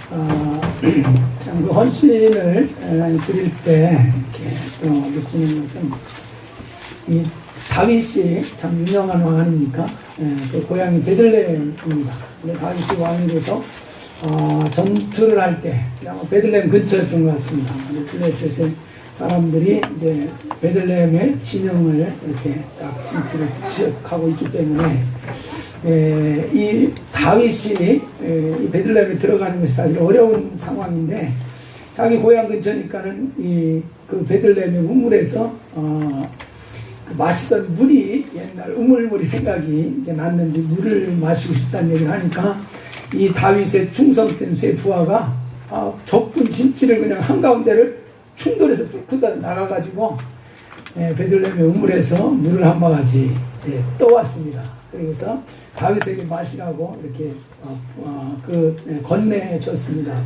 참 그 헌신을 드릴 때 이렇게 또 느끼는 것은 이 다윗이 참 유명한 왕 아닙니까? 그 고향이 베들레헴입니다. 근데 다윗이 왕이 돼서 전투를 할 때 베들레헴 근처였던 것 같습니다. 블레셋의 사람들이 이제 베들레헴의 진영을 이렇게 딱 진출을 지역하고 있기 때문에 이 다윗이 이 베들레헴에 들어가는 것이 사실 어려운 상황인데 자기 고향 근처니까는 그 베들레헴의 우물에서 마시던 물이 옛날 우물물이 생각이 이제 났는지 물을 마시고 싶다는 얘기를 하니까 이 다윗의 충성된 세 부하가 적군 진지를 그냥 한가운데를 충돌해서 뚫고 나가가지고 베들레헴의 우물에서 물을 한 바가지 떠왔습니다. 그래서 다윗에게 마시라고 이렇게 건네줬습니다.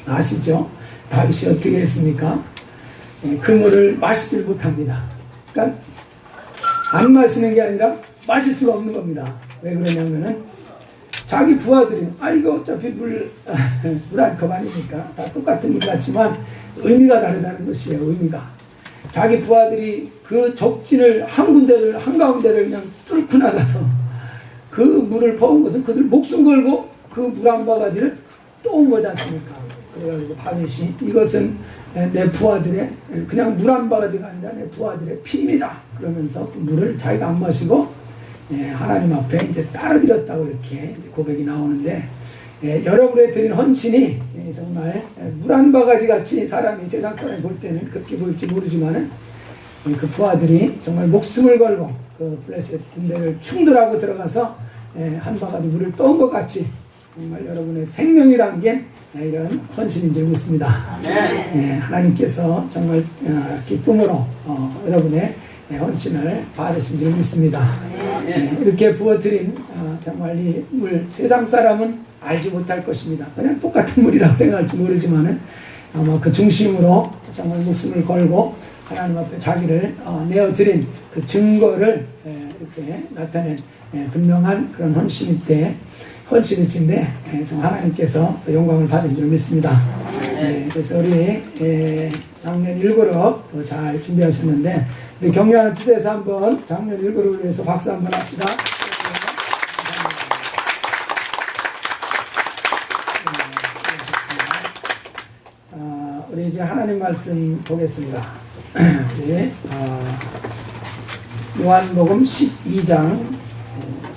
아시죠? 다윗이 어떻게 했습니까? 그 물을 마시질 못합니다. 그러니까 안 마시는 게 아니라 마실 수가 없는 겁니다. 왜 그러냐면은 자기 부하들이 이거 어차피 물 한 컵 아니니까 다 똑같은 물 같지만 의미가 다르다는 것이에요. 의미가 자기 부하들이 그 적진을 한가운데를 그냥 뚫고 나가서 그 물을 퍼온 것은 그들 목숨 걸고 그 물 한 바가지를 또 온 거지 않습니까? 그래가지고 다윗이 이것은 내 부하들의 그냥 물 한 바가지가 아니라 내 부하들의 피입니다. 그러면서 그 물을 자기가 안 마시고 하나님 앞에 이제 따라드렸다고 이렇게 고백이 나오는데 여러분의 드린 헌신이 정말 물 한 바가지 같이 세상 사람이 볼 때는 그렇게 보일지 모르지만은 그 부하들이 정말 목숨을 걸고 그 블레셋 군대를 충돌하고 들어가서 한 바가지 물을 떠온 것 같이 정말 여러분의 생명이 담긴 이런 헌신인 줄 믿습니다. 하나님께서 정말 기쁨으로 여러분의 헌신을 받으신 줄 믿습니다. 이렇게 부어드린 정말 이 물 세상 사람은 알지 못할 것입니다. 그냥 똑같은 물이라고 생각할지 모르지만은 아마 그 중심으로 정말 목숨을 걸고 하나님 앞에 자기를 내어드린 그 증거를 이렇게 나타낸 분명한 그런 헌신인데 하나님께서 영광을 받은 줄 믿습니다. 그래서 우리 작년 1그룹 잘 준비하셨는데 우리 격려하는 뜻에서 한번 작년 1그룹을 위해서 박수 한번 합시다. 우리 이제 하나님 말씀 보겠습니다. 요한복음 12장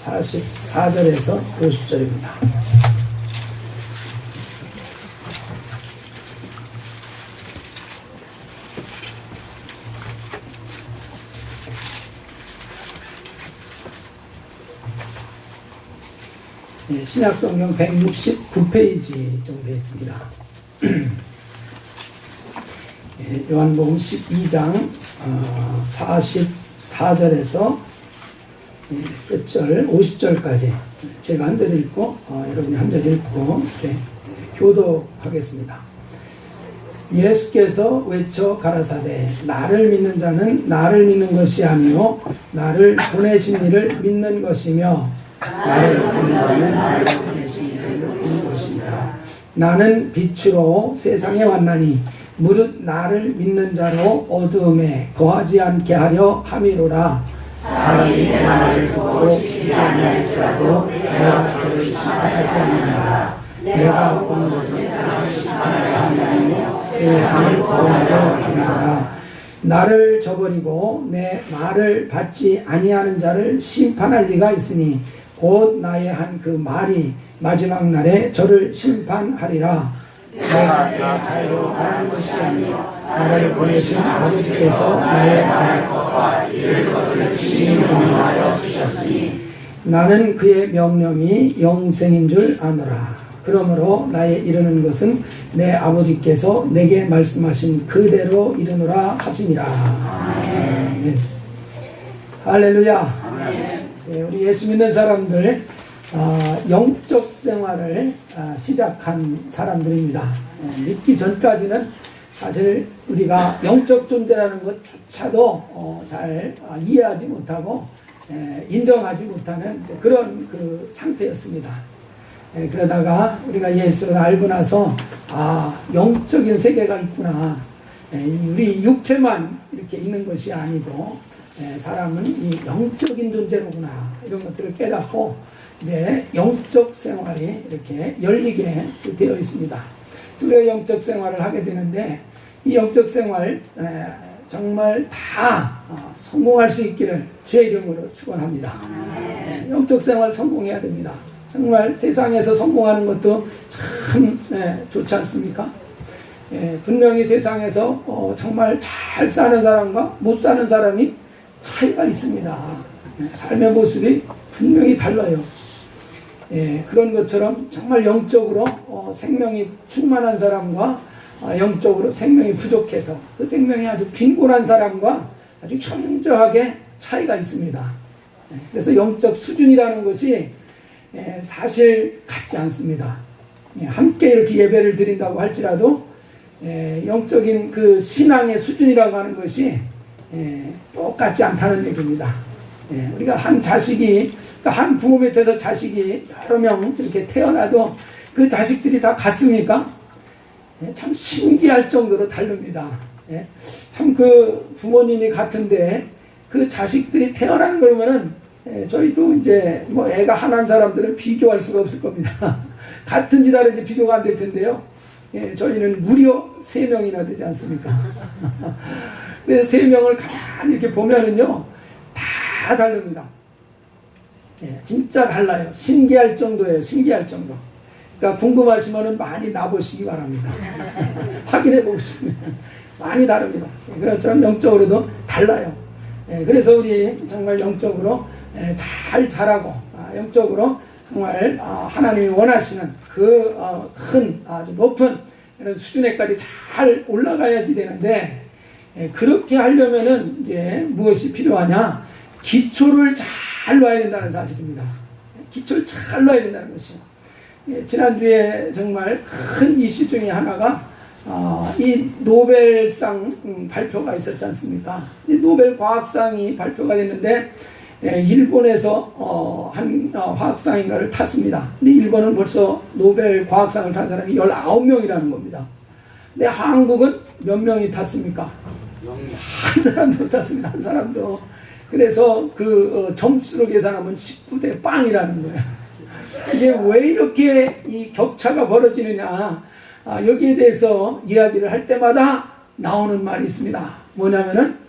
44절에서 50절입니다. 신약성경 169페이지 정도 되어 있습니다. 요한복음 12장 44절에서 끝절 50절까지 제가 한 절 읽고 여러분이 한 절 읽고 이렇게 교도하겠습니다. 예수께서 외쳐 가라사대 나를 믿는 자는 나를 믿는 것이 아니요 나를 보내신 이를 믿는 것이며 나를 보내신 자는 나를 보내신 이를 믿는 것이니라. 나는 빛으로 세상에 왔나니 무릇 나를 믿는 자로 어두움에 거하지 않게 하려 함이로라. 사람이 내 말을 듣고 지키지 아니할지라도 내가 그를 심판하지 아니하리라. 내가 온 것은 세상을 심판하려 함이 아니요 세상을 구원하려 함이로라. 나를 저버리고 내 말을 받지 아니하는 자를 심판할 리가 있으니 곧 나의 한 그 말이 마지막 날에 저를 심판하리라. 내가 내 자유로 말한 것이 아니요 나를 보내신 아버지께서 나의 말할 것과 이를 것을 친히 명령하여 주셨으니 나는 그의 명령이 영생인 줄 아노라. 그러므로 나의 이르는 것은 내 아버지께서 내게 말씀하신 그대로 이르노라 하시니라. 아멘. 할렐루야. 아멘. 우리 예수 믿는 사람들 영적 생활을 시작한 사람들입니다. 믿기 전까지는 사실 우리가 영적 존재라는 것조차도 잘 이해하지 못하고 인정하지 못하는 그런 그 상태였습니다. 그러다가 우리가 예수를 알고 나서 영적인 세계가 있구나. 우리 육체만 이렇게 있는 것이 아니고 사람은 이 영적인 존재로구나. 이런 것들을 깨닫고 이제 영적 생활이 이렇게 열리게 되어 있습니다. 우리가 영적 생활을 하게 되는데 이 영적 생활 정말 다 성공할 수 있기를 주의 이름으로 축원합니다. 영적 생활 성공해야 됩니다. 정말 세상에서 성공하는 것도 참 좋지 않습니까? 분명히 세상에서 정말 잘 사는 사람과 못 사는 사람이 차이가 있습니다. 삶의 모습이 분명히 달라요. 그런 것처럼 정말 영적으로 생명이 충만한 사람과 영적으로 생명이 부족해서 그 생명이 아주 빈곤한 사람과 아주 현저하게 차이가 있습니다. 그래서 영적 수준이라는 것이 사실 같지 않습니다. 함께 이렇게 예배를 드린다고 할지라도 영적인 그 신앙의 수준이라고 하는 것이 똑같지 않다는 얘기입니다. 우리가 한 자식이, 한 부모 밑에서 자식이 여러 명 이렇게 태어나도 그 자식들이 다 같습니까? 참 신기할 정도로 다릅니다. 참 그 부모님이 같은데 그 자식들이 태어나는 거면은 저희도 이제 뭐 애가 하나인 사람들은 비교할 수가 없을 겁니다. 같은지 다른지 비교가 안 될 텐데요. 저희는 무려 3명이나 되지 않습니까? 그래서 3명을 가만히 이렇게 보면은요, 다 다릅니다. 진짜 달라요. 신기할 정도예요. 신기할 정도. 그러니까 궁금하시면은 많이 나보시기 바랍니다. 확인해 보고 싶으면 많이 다릅니다. 그렇처럼 영적으로도 달라요. 그래서 우리 정말 영적으로 잘 자라고 영적으로 정말 하나님이 원하시는 그 큰 아주 높은 이런 수준에까지 잘 올라가야지 되는데 그렇게 하려면은 이제 무엇이 필요하냐? 기초를 잘 놔야 된다는 사실입니다. 기초를 잘 놔야 된다는 것이요. 지난주에 정말 큰 이슈 중에 하나가 이 노벨상 발표가 있었지 않습니까? 이 노벨 과학상이 발표가 됐는데 일본에서 한 화학상인가를 탔습니다. 근데 일본은 벌써 노벨 과학상을 탄 사람이 19명이라는 겁니다. 근데 한국은 몇 명이 탔습니까? 한 사람도 탔습니다. 한 사람도. 그래서 그 점수로 계산하면 19대 0이라는 거예요. 이게 왜 이렇게 이 격차가 벌어지느냐? 여기에 대해서 이야기를 할 때마다 나오는 말이 있습니다. 뭐냐면은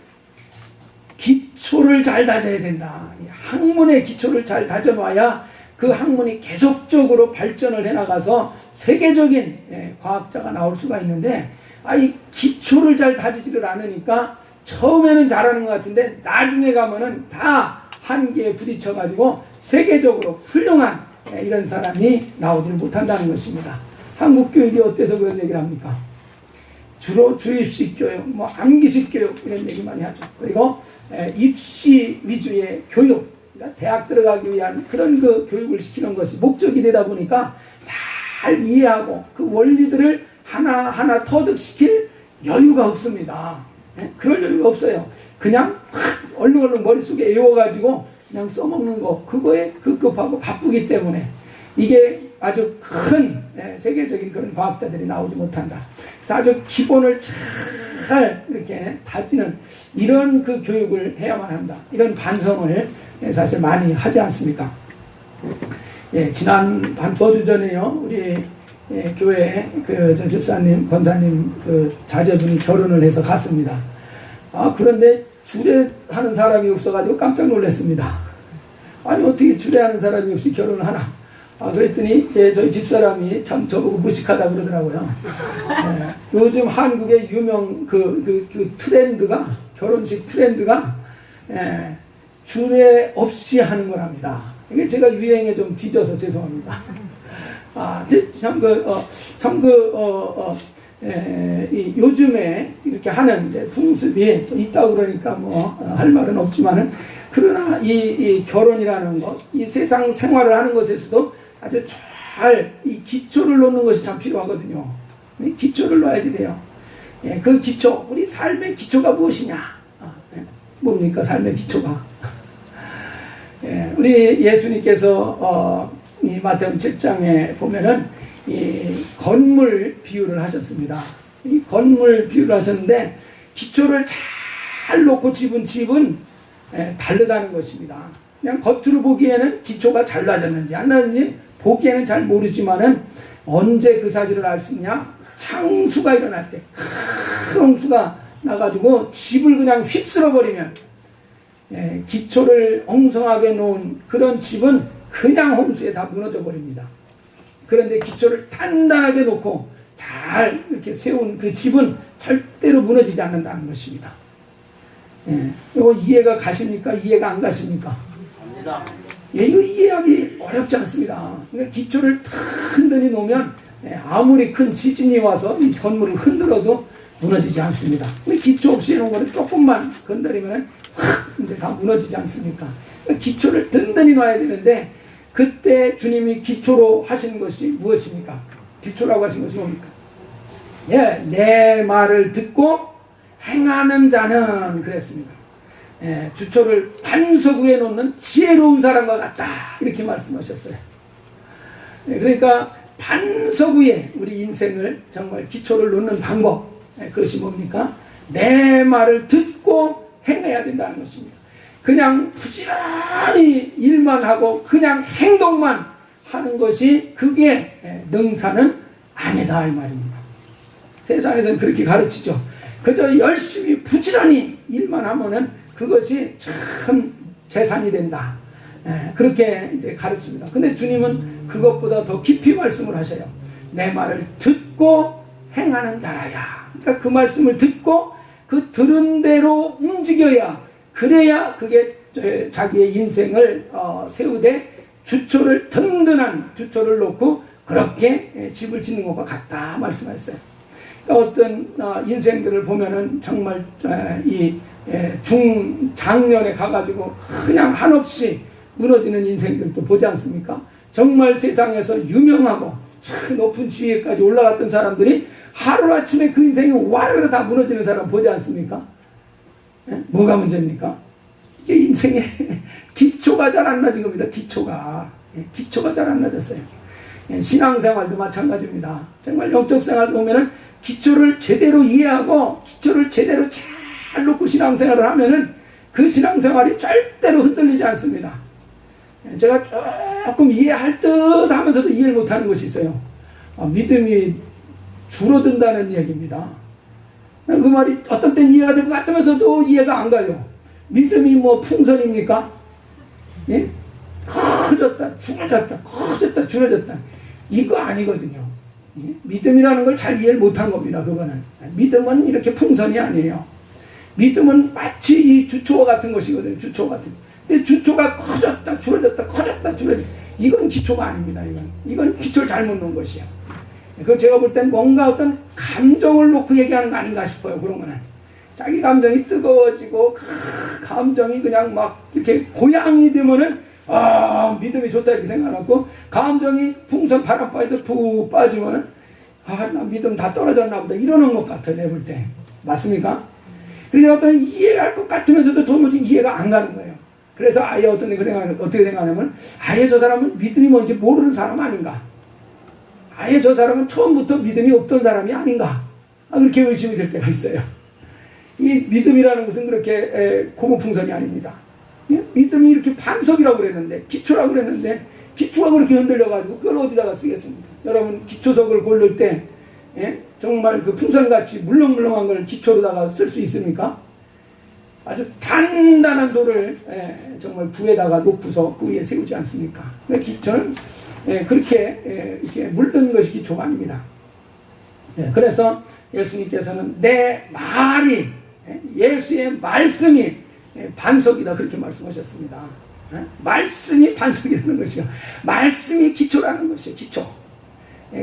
기초를 잘 다져야 된다. 학문의 기초를 잘 다져놔야 그 학문이 계속적으로 발전을 해나가서 세계적인 과학자가 나올 수가 있는데 이 기초를 잘 다지지를 않으니까 처음에는 잘하는 것 같은데 나중에 가면은 다 한계에 부딪혀가지고 세계적으로 훌륭한 이런 사람이 나오지를 못한다는 것입니다. 한국 교육이 어때서 그런 얘기를 합니까? 주로 주입식 교육, 뭐 암기식 교육 이런 얘기 많이 하죠. 그리고 입시 위주의 교육, 그러니까 대학 들어가기 위한 그런 그 교육을 시키는 것이 목적이 되다 보니까 잘 이해하고 그 원리들을 하나하나 터득시킬 여유가 없습니다. 그럴 여유가 없어요. 그냥 얼른 머릿속에 외워가지고 그냥 써먹는 거, 그거에 급급하고 바쁘기 때문에 이게 아주 큰 세계적인 그런 과학자들이 나오지 못한다. 그래서 아주 기본을 잘 이렇게 다지는 이런 그 교육을 해야만 한다. 이런 반성을 사실 많이 하지 않습니까? 지난 한 2주 전에요, 우리 교회 저 집사님, 권사님 그 자제분이 결혼을 해서 갔습니다. 그런데 주례하는 사람이 없어가지고 깜짝 놀랐습니다. 아니 어떻게 주례하는 사람이 없이 결혼을 하나? 그랬더니 저희 집사람이 참 저보고 무식하다 그러더라고요. 요즘 한국의 유명 그 트렌드가, 결혼식 트렌드가 주례 없이 하는 거랍니다. 이게 제가 유행에 좀 뒤져서 죄송합니다. 요즘에 이렇게 하는 풍습이 또 있다고 그러니까 뭐 할 말은 없지만은, 그러나 이 결혼이라는 것, 이 세상 생활을 하는 것에서도 아주 잘 이 기초를 놓는 것이 참 필요하거든요. 기초를 놓아야지 돼요. 그 기초, 우리 삶의 기초가 무엇이냐? 뭡니까 삶의 기초가? 우리 예수님께서 이 마태복음 7장에 보면은 이 건물 비유를 하셨습니다. 이 건물 비유를 하셨는데 기초를 잘 놓고 집은 다르다는 것입니다. 그냥 겉으로 보기에는 기초가 잘 나졌는지 안 나졌는지 보기에는 잘 모르지만은 언제 그 사실을 알 수 있냐? 창수가 일어날 때 큰 홍수가 나가지고 집을 그냥 휩쓸어 버리면 기초를 엉성하게 놓은 그런 집은 그냥 홍수에 다 무너져 버립니다. 그런데 기초를 단단하게 놓고 잘 이렇게 세운 그 집은 절대로 무너지지 않는다는 것입니다. 이거 이해가 가십니까? 이해가 안 가십니까? 이거 이해하기 어렵지 않습니다. 그러니까 기초를 든든히 놓으면 아무리 큰 지진이 와서 이 건물을 흔들어도 무너지지 않습니다. 근데 기초 없이 해놓은 거는 조금만 건드리면 확 이제 다 무너지지 않습니까? 그러니까 기초를 든든히 놔야 되는데 그때 주님이 기초로 하시는 것이 무엇입니까? 기초라고 하신 것이 뭡니까? 내 말을 듣고 행하는 자는 그랬습니다. 주초를 반석 위에 놓는 지혜로운 사람과 같다 이렇게 말씀하셨어요. 그러니까 반석 위에 우리 인생을 정말 기초를 놓는 방법, 그것이 뭡니까? 내 말을 듣고 행해야 된다는 것입니다. 그냥 부지런히 일만 하고 그냥 행동만 하는 것이 그게 능사는 아니다 이 말입니다. 세상에서는 그렇게 가르치죠. 그저 열심히 부지런히 일만 하면은 그것이 참 재산이 된다. 그렇게 이제 가르칩니다. 근데 주님은 그것보다 더 깊이 말씀을 하셔요. 내 말을 듣고 행하는 자라야. 그러니까 그 말씀을 듣고 그 들은 대로 움직여야, 그래야 그게 자기의 인생을 세우되 주초를 든든한 주초를 놓고 그렇게 집을 짓는 것과 같다 말씀하셨어요. 그러니까 어떤 인생들을 보면은 정말 이 중장년에 가가지고 그냥 한없이 무너지는 인생들도 보지 않습니까? 정말 세상에서 유명하고 높은 지위에까지 올라갔던 사람들이 하루아침에 그 인생이 와르르 다 무너지는 사람 보지 않습니까? 뭐가 문제입니까? 이게 인생의 기초가 잘 안 나진 겁니다. 기초가 잘 안 나졌어요. 신앙생활도 마찬가지입니다. 정말 영적 생활 보면은 기초를 제대로 이해하고 기초를 제대로 잘 놓고 신앙생활을 하면은 그 신앙생활이 절대로 흔들리지 않습니다. 제가 조금 이해할 듯 하면서도 이해를 못하는 것이 있어요. 믿음이 줄어든다는 얘기입니다. 그 말이 어떤 때는 이해가 될 것 같으면서도 이해가 안 가요. 믿음이 뭐 풍선입니까? 예? 커졌다 줄어졌다 커졌다 줄어졌다 이거 아니거든요. 예? 믿음이라는 걸 잘 이해를 못한 겁니다. 그거는 믿음은 이렇게 풍선이 아니에요. 믿음은 마치 이 주초와 같은 것이거든요. 주초 같은. 근데 주초가 커졌다 줄어졌다 커졌다 줄어졌다 이건 기초가 아닙니다. 이건 기초를 잘못 놓은 것이에요. 그 제가 볼 땐 뭔가 어떤 감정을 놓고 얘기하는 거 아닌가 싶어요. 그런 거는 자기 감정이 뜨거워지고 감정이 그냥 막 이렇게 고양이 되면은 믿음이 좋다 이렇게 생각하고 감정이 풍선 바람바에도 푹 빠지면은 나 믿음 다 떨어졌나 보다 이러는 것 같아요. 내가 볼 때 맞습니까? 그래서 어떤 이해할 것 같으면서도 도무지 이해가 안 가는 거예요. 그래서 아예 어떻게 생각하냐면 아예 저 사람은 믿음이 뭔지 모르는 사람 아닌가, 아예 저 사람은 처음부터 믿음이 없던 사람이 아닌가, 그렇게 의심이 될 때가 있어요. 이 믿음이라는 것은 그렇게 고무풍선이 아닙니다. 믿음이 이렇게 반석이라고 그랬는데, 기초라고 그랬는데, 기초가 그렇게 흔들려가지고 그걸 어디다가 쓰겠습니까? 여러분 기초석을 고를 때 정말 그 풍선같이 물렁물렁한 걸 기초로다가 쓸 수 있습니까? 아주 단단한 돌을 정말 부에다가 놓고서 그 위에 세우지 않습니까? 기초는 그렇게 이렇게 물든 것이 기초가 아닙니다. 그래서 예수님께서는 내 말이, 예수의 말씀이 반석이다 그렇게 말씀하셨습니다. 말씀이 반석이라는 것이요, 말씀이 기초라는 것이요, 기초.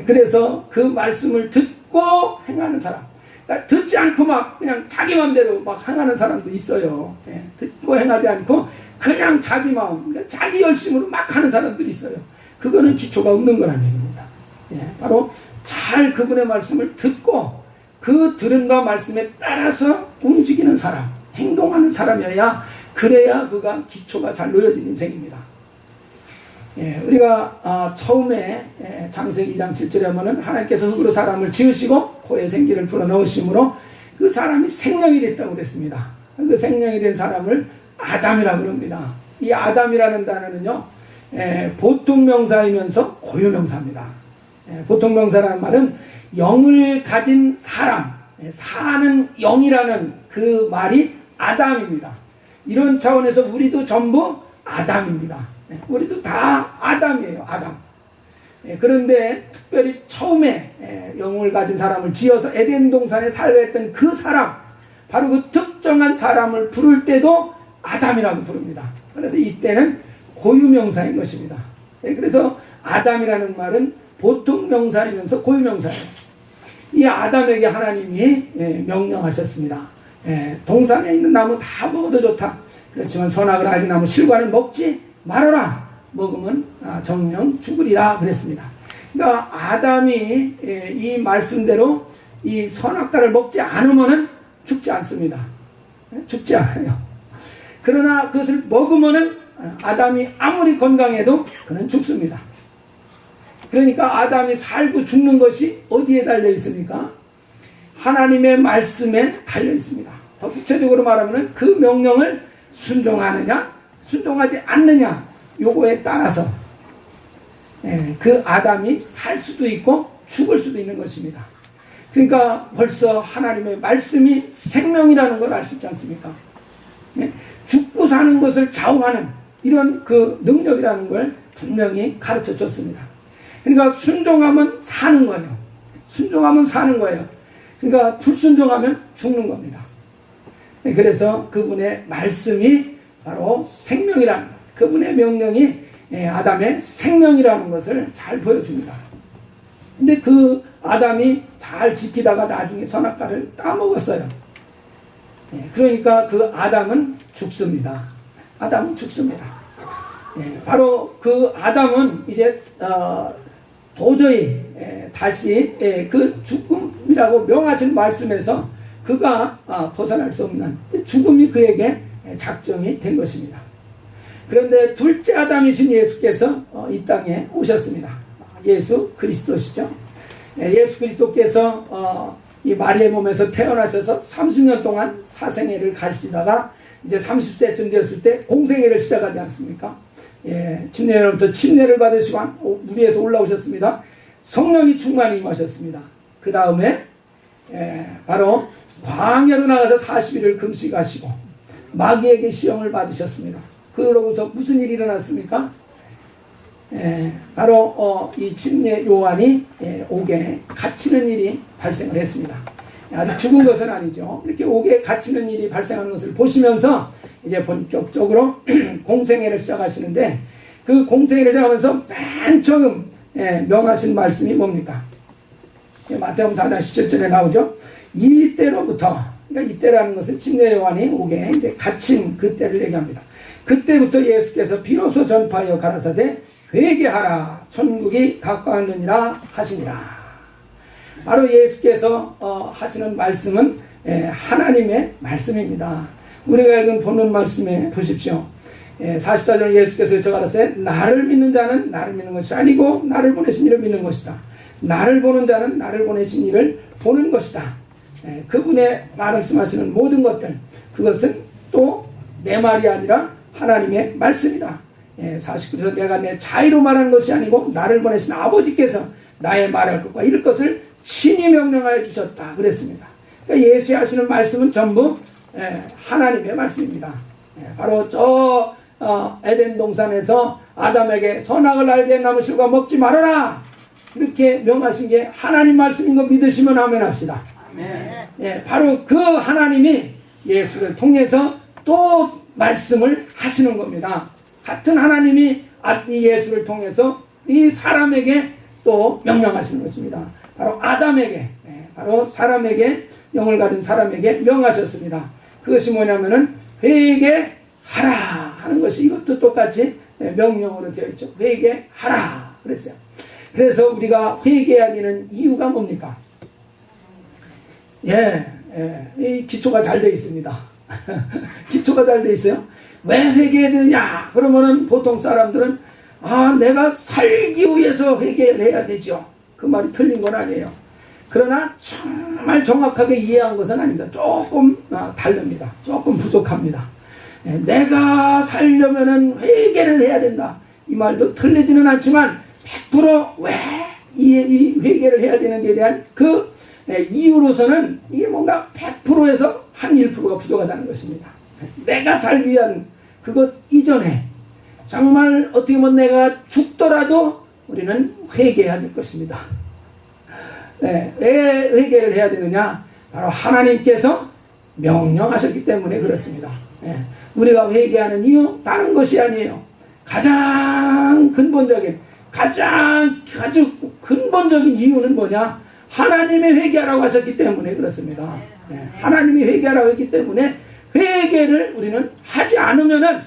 그래서 그 말씀을 듣고 행하는 사람, 그러니까 듣지 않고 막 그냥 자기 마음대로 막 행하는 사람도 있어요. 듣고 행하지 않고 그냥 자기 마음, 자기 열심으로 막 하는 사람들이 있어요. 그거는 기초가 없는 거라는 얘기입니다. 바로 잘 그분의 말씀을 듣고 그 들은과 말씀에 따라서 움직이는 사람, 행동하는 사람이어야, 그래야 그가 기초가 잘 놓여진 인생입니다. 우리가 처음에 창세기 2장 7절에 보면은 하나님께서 흙으로 사람을 지으시고 코에 생기를 불어넣으심으로 그 사람이 생명이 됐다고 그랬습니다. 그 생명이 된 사람을 아담이라고 그럽니다. 이 아담이라는 단어는요, 보통 명사이면서 고유 명사입니다. 보통 명사라는 말은 영을 가진 사람, 사는 영이라는 그 말이 아담입니다. 이런 차원에서 우리도 전부 아담입니다. 우리도 다 아담이에요. 아담. 그런데 특별히 처음에 영을 가진 사람을 지어서 에덴 동산에 살게 했던 그 사람, 바로 그 특정한 사람을 부를 때도 아담이라고 부릅니다. 그래서 이때는 고유명사인 것입니다. 그래서 아담이라는 말은 보통 명사이면서 고유명사예요. 이 아담에게 하나님이 명령하셨습니다. 동산에 있는 나무 다 먹어도 좋다. 그렇지만 선악을 알게 나무 실과는 먹지 말아라. 먹으면 정령 죽으리라 그랬습니다. 그러니까 아담이 이 말씀대로 이 선악과를 먹지 않으면은 죽지 않습니다. 죽지 않아요. 그러나 그것을 먹으면은 아담이 아무리 건강해도 그는 죽습니다. 그러니까 아담이 살고 죽는 것이 어디에 달려 있습니까? 하나님의 말씀에 달려 있습니다. 더 구체적으로 말하면 그 명령을 순종하느냐 순종하지 않느냐 요거에 따라서 그 아담이 살 수도 있고 죽을 수도 있는 것입니다. 그러니까 벌써 하나님의 말씀이 생명이라는 걸 알 수 있지 않습니까? 죽고 사는 것을 좌우하는 이런 그 능력이라는 걸 분명히 가르쳐 줬습니다. 그러니까 순종하면 사는 거예요. 순종하면 사는 거예요. 그러니까 불순종하면 죽는 겁니다. 그래서 그분의 말씀이 바로 생명이라는 것, 그분의 명령이 아담의 생명이라는 것을 잘 보여줍니다. 근데 그 아담이 잘 지키다가 나중에 선악과를 따먹었어요. 그러니까 그 아담은 죽습니다. 아담은 죽습니다. 바로 그 아담은 이제 도저히 다시 그 죽음이라고 명하신 말씀에서 그가 벗어날 수 없는 죽음이 그에게 작정이 된 것입니다. 그런데 둘째 아담이신 예수께서 이 땅에 오셨습니다. 예수 그리스도시죠. 예수 그리스도께서 이 마리의 몸에서 태어나셔서 30년 동안 사생애를 가시다가 이제 30세쯤 되었을 때 공생애를 시작하지 않습니까? 침례로부터 침례를 받으시고 물 위에서 올라오셨습니다. 성령이 충만히 임하셨습니다. 그 다음에 바로 광야로 나가서 40일을 금식하시고 마귀에게 시험을 받으셨습니다. 그러고서 무슨 일이 일어났습니까? 바로 이 침례 요한이 옥에 갇히는 일이 발생을 했습니다. 아직 죽은 것은 아니죠. 이렇게 옥에 갇히는 일이 발생하는 것을 보시면서 이제 본격적으로 공생애를 시작하시는데 그 공생애를 시작하면서 맨 처음 명하신 말씀이 뭡니까? 마태복음 4장 17절에 나오죠. 이때로부터, 그러니까 이때라는 것은 침례 요한이 옥에 이제 갇힌 그때를 얘기합니다. 그때부터 예수께서 비로소 전파하여 가라사대 회개하라 천국이 가까웠느니라 하시니라. 바로 예수께서 하시는 말씀은 하나님의 말씀입니다. 우리가 읽은 본문 말씀에 보십시오. 44절 예수께서 여쭤가라사대 나를 믿는 자는 나를 믿는 것이 아니고 나를 보내신 이를 믿는 것이다. 나를 보는 자는 나를 보내신 이를 보는 것이다. 그분의 말씀하시는 모든 것들, 그것은 또 내 말이 아니라 하나님의 말씀이다. 49절 내가 내 자의로 말하는 것이 아니고 나를 보내신 아버지께서 나의 말할 것과 이럴 것을 친히 명령하여 주셨다 그랬습니다. 그러니까 예수 하시는 말씀은 전부 하나님의 말씀입니다. 바로 저 에덴 동산에서 아담에게 선악을 알게 한 나무 실과 먹지 말아라 이렇게 명하신 게 하나님 말씀인 거 믿으시면 아멘 합시다. 바로 그 하나님이 예수를 통해서 또 말씀을 하시는 겁니다. 같은 하나님이 이 예수를 통해서 이 사람에게 또 명령하시는 것입니다. 바로 아담에게, 바로 사람에게, 영을 가진 사람에게 명하셨습니다. 그것이 뭐냐면은 회개하라 하는 것이 이것도 똑같이 명령으로 되어 있죠. 회개하라 그랬어요. 그래서 우리가 회개해야 되는 이유가 뭡니까? 이 기초가 잘 되어 있습니다. 기초가 잘 되어 있어요. 왜 회개해야 되느냐? 그러면은 보통 사람들은 내가 살기 위해서 회개를 해야 되죠. 그 말이 틀린 건 아니에요. 그러나 정말 정확하게 이해한 것은 아닙니다. 조금 다릅니다. 조금 부족합니다. 내가 살려면은 회개를 해야 된다. 이 말도 틀리지는 않지만 100%왜 이 회개를 해야 되는지에 대한 그 이유로서는 이게 뭔가 100%에서 한 1%가 부족하다는 것입니다. 내가 살기 위한 그것 이전에 정말 어떻게 보면 내가 죽더라도 우리는 회개해야 될 것입니다. 왜 회개를 해야 되느냐? 바로 하나님께서 명령하셨기 때문에 그렇습니다. 우리가 회개하는 이유 다른 것이 아니에요. 가장 근본적인 아주 근본적인 이유는 뭐냐? 하나님이 회개하라고 하셨기 때문에 그렇습니다. 하나님이 회개하라고 했기 때문에 회개를 우리는 하지 않으면은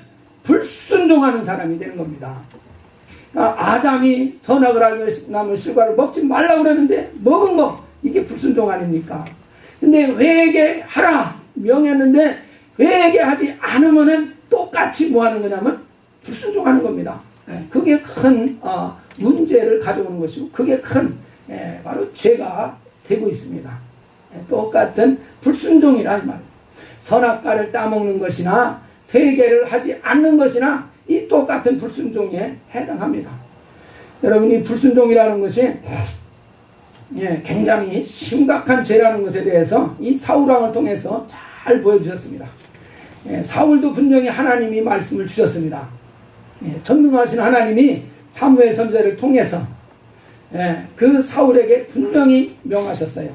불순종하는 사람이 되는 겁니다. 아담이 선악을 알고 나무 실과를 먹지 말라고 그러는데 먹은 거 이게 불순종 아닙니까? 근데 회개하라 명했는데 회개하지 않으면은 똑같이 뭐 하는 거냐면 불순종하는 겁니다. 그게 큰 문제를 가져오는 것이고 그게 큰 바로 죄가 되고 있습니다. 똑같은 불순종이라 이 말이에요. 선악과를 따먹는 것이나 회개를 하지 않는 것이나 이 똑같은 불순종에 해당합니다. 여러분 이 불순종이라는 것이 굉장히 심각한 죄라는 것에 대해서 이 사울왕을 통해서 잘 보여주셨습니다. 사울도 분명히 하나님이 말씀을 주셨습니다. 전능하신 하나님이 사무엘 선지자를 통해서 그 사울에게 분명히 명하셨어요.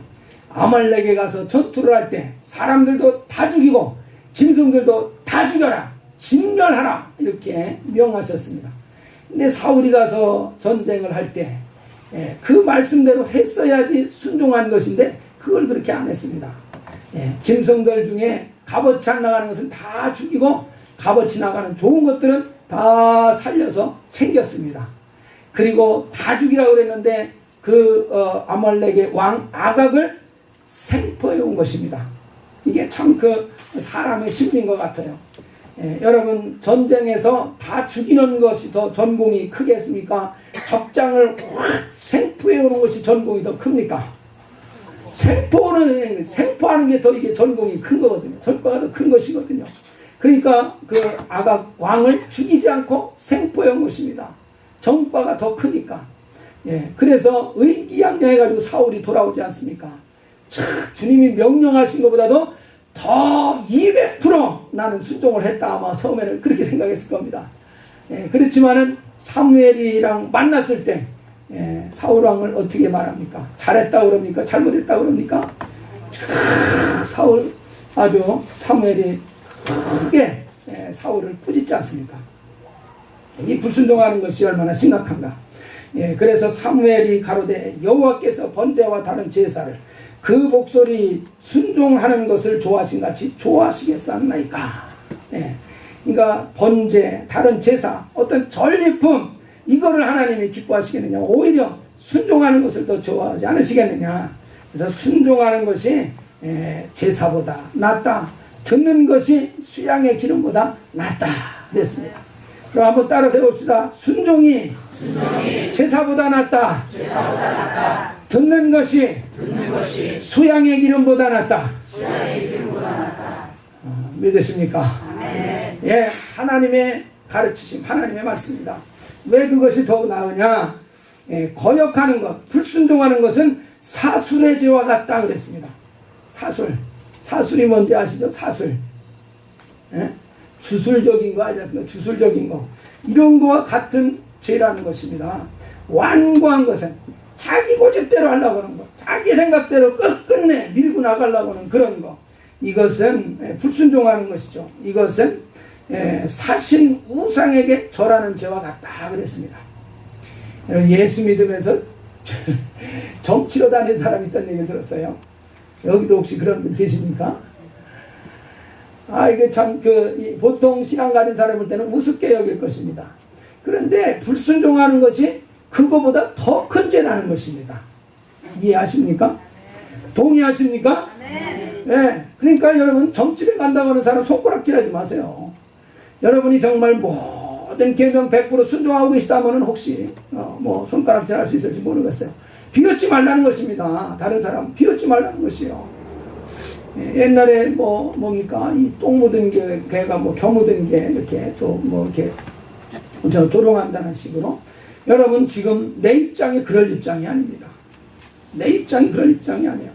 아말렉에 가서 전투를 할 때 사람들도 다 죽이고 짐승들도 다 죽여라, 진멸하라 이렇게 명하셨습니다. 근데 사울이 가서 전쟁을 할 때 그 말씀대로 했어야지 순종한 것인데 그걸 그렇게 안 했습니다. 짐승들 중에 값어치 안 나가는 것은 다 죽이고 값어치 나가는 좋은 것들은 다 살려서 챙겼습니다. 그리고 다 죽이라고 그랬는데 아말렉의 왕 아각을 생포해 온 것입니다. 이게 참 사람의 심리인 것 같아요. 여러분 전쟁에서 다 죽이는 것이 더 전공이 크겠습니까? 적장을 확 생포해 오는 것이 전공이 더 큽니까? 생포하는 게 더 이게 전공이 큰 거거든요. 전과가 더 큰 것이거든요. 그러니까 아각 왕을 죽이지 않고 생포해 온 것입니다. 전과가 더 크니까. 그래서 의기양양해가지고 사울이 돌아오지 않습니까? 주님이 명령하신 것보다도 더 200% 나는 순종을 했다. 아마 처음에는 그렇게 생각했을 겁니다. 그렇지만은 사무엘이랑 만났을 때 사울왕을 어떻게 말합니까? 잘했다고 그럽니까? 잘못했다고 그럽니까? 사무엘이 크게 사울을 꾸짖지 않습니까? 이 불순종하는 것이 얼마나 심각한가. 그래서 사무엘이 가로되 여호와께서 번제와 다른 제사를 그 목소리 순종하는 것을 좋아하신 같이 좋아하시겠사옵나이까. 그러니까 번제, 다른 제사, 어떤 전리품 이거를 하나님이 기뻐하시겠느냐? 오히려 순종하는 것을 더 좋아하지 않으시겠느냐? 그래서 순종하는 것이 제사보다 낫다. 듣는 것이 수양의 기름보다 낫다. 그랬습니다. 그럼 한번 따라 해봅시다. 순종이 제사보다 낫다. 듣는 것이 수양의 기름보다 낫다. 믿으십니까? 하나님의 가르치심, 하나님의 말씀입니다. 왜 그것이 더 나으냐? 거역하는 것, 불순종하는 것은 사술의 죄와 같다 그랬습니다. 사술이 뭔지 아시죠? 사술. 주술적인 거 알지 않습니까? 주술적인 거. 이런 거와 같은 죄라는 것입니다. 완고한 것은 자기 고집대로 하려고 하는 거, 자기 생각대로 끝끝내 밀고 나가려고 하는 그런 거. 이것은 불순종하는 것이죠. 이것은 사신 우상에게 절하는 죄와 같다 그랬습니다. 예수 믿으면서 정치로 다니는 사람이 있다는 얘기를 들었어요. 여기도 혹시 그런 분 계십니까? 이게 참 보통 신앙 가진 사람 볼 때는 우습게 여길 것입니다. 그런데 불순종하는 것이 그거보다 더 큰 죄라는 것입니다. 이해하십니까? 동의하십니까? 네. 그러니까 여러분 정치를 간다고 하는 사람 손가락질하지 마세요. 여러분이 정말 모든 모든 계명 100% 순종하고 계시다면 혹시 뭐 손가락질 할 수 있을지 모르겠어요. 비웃지 말라는 것입니다. 다른 사람 비웃지 말라는 것이요. 옛날에 뭡니까? 이 똥 묻은 개가 겨 묻은 개 이렇게 또 이렇게 조롱한다는 식으로. 여러분 지금 내 입장이 그럴 입장이 아닙니다. 내 입장이 그럴 입장이 아니에요.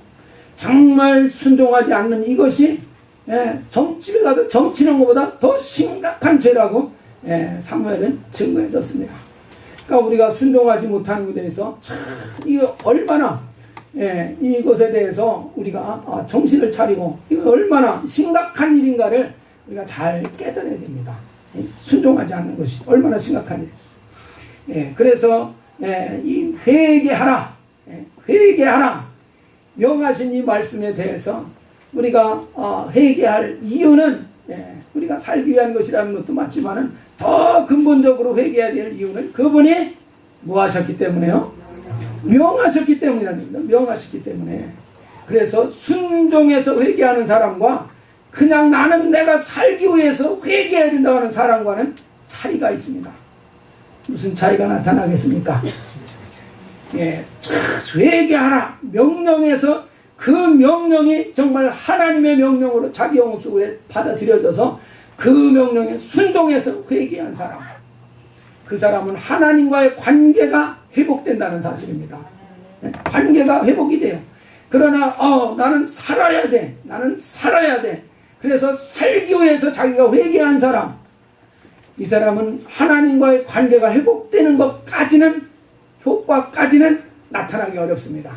정말 순종하지 않는 이것이 정치에 가서 정치는 것보다 더 심각한 죄라고 사무엘은 증거해줬습니다. 그러니까 우리가 순종하지 못하는 것에 대해서 참 이거 얼마나 이것에 대해서 우리가 정신을 차리고 이거 얼마나 심각한 일인가를 우리가 잘 깨달아야 됩니다. 순종하지 않는 것이 얼마나 심각한 일. 그래서 이 회개하라, 회개하라 명하신 이 말씀에 대해서 우리가 회개할 이유는 우리가 살기 위한 것이라는 것도 맞지만은 더 근본적으로 회개해야 될 이유는 그분이 뭐 하셨기 때문에요? 명하셨기 때문이랍니다. 명하셨기 때문에. 그래서 순종해서 회개하는 사람과 그냥 나는 내가 살기 위해서 회개해야 된다고 하는 사람과는 차이가 있습니다. 무슨 차이가 나타나겠습니까? 회개하라 명령에서 그 명령이 정말 하나님의 명령으로 자기 영혼 속에 받아들여져서 그 명령에 순종해서 회개한 사람, 그 사람은 하나님과의 관계가 회복된다는 사실입니다. 관계가 회복이 돼요. 그러나 나는 살아야 돼, 나는 살아야 돼. 그래서 살기 위해서 자기가 회개한 사람, 이 사람은 하나님과의 관계가 회복되는 것까지는, 효과까지는 나타나기 어렵습니다.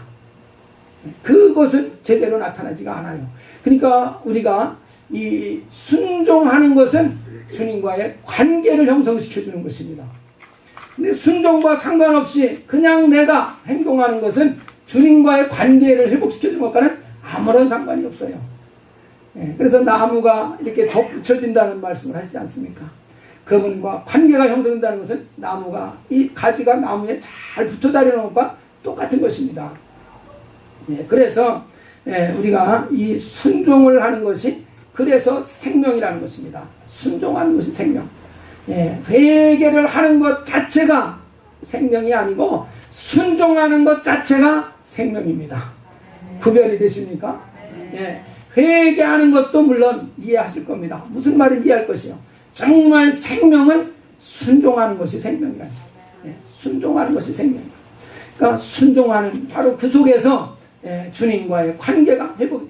그것은 제대로 나타나지가 않아요. 그러니까 우리가 이 순종하는 것은 주님과의 관계를 형성시켜주는 것입니다. 근데 순종과 상관없이 그냥 내가 행동하는 것은 주님과의 관계를 회복시켜주는 것과는 아무런 상관이 없어요. 그래서 나무가 이렇게 덧붙여진다는 말씀을 하시지 않습니까? 그분과 관계가 형성된다는 것은 나무가, 이 가지가 나무에 잘 붙어 다니는 것과 똑같은 것입니다. 그래서 우리가 이 순종을 하는 것이 그래서 생명이라는 것입니다. 순종하는 것이 생명. 회개를 하는 것 자체가 생명이 아니고 순종하는 것 자체가 생명입니다. 구별이 되십니까? 회개하는 것도 물론 이해하실 겁니다. 무슨 말인지 이해할 것이요. 정말 생명은 순종하는 것이 생명이다. 순종하는 것이 생명이다. 그러니까 순종하는 바로 그 속에서 주님과의 관계가 회복이.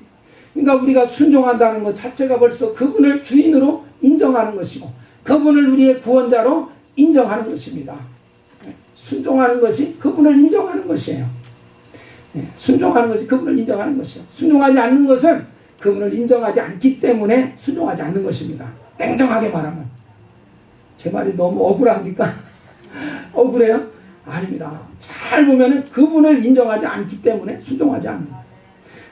그러니까 우리가 순종한다는 것 자체가 벌써 그분을 주인으로 인정하는 것이고 그분을 우리의 구원자로 인정하는 것입니다. 순종하는 것이 그분을 인정하는 것이에요. 순종하는 것이 그분을 인정하는 것이요. 순종하지 않는 것은 그분을 인정하지 않기 때문에 순종하지 않는 것입니다. 냉정하게 말하면. 제 말이 너무 억울합니까? 억울해요? 아닙니다. 잘 보면은 그분을 인정하지 않기 때문에 순종하지 않는 거예요.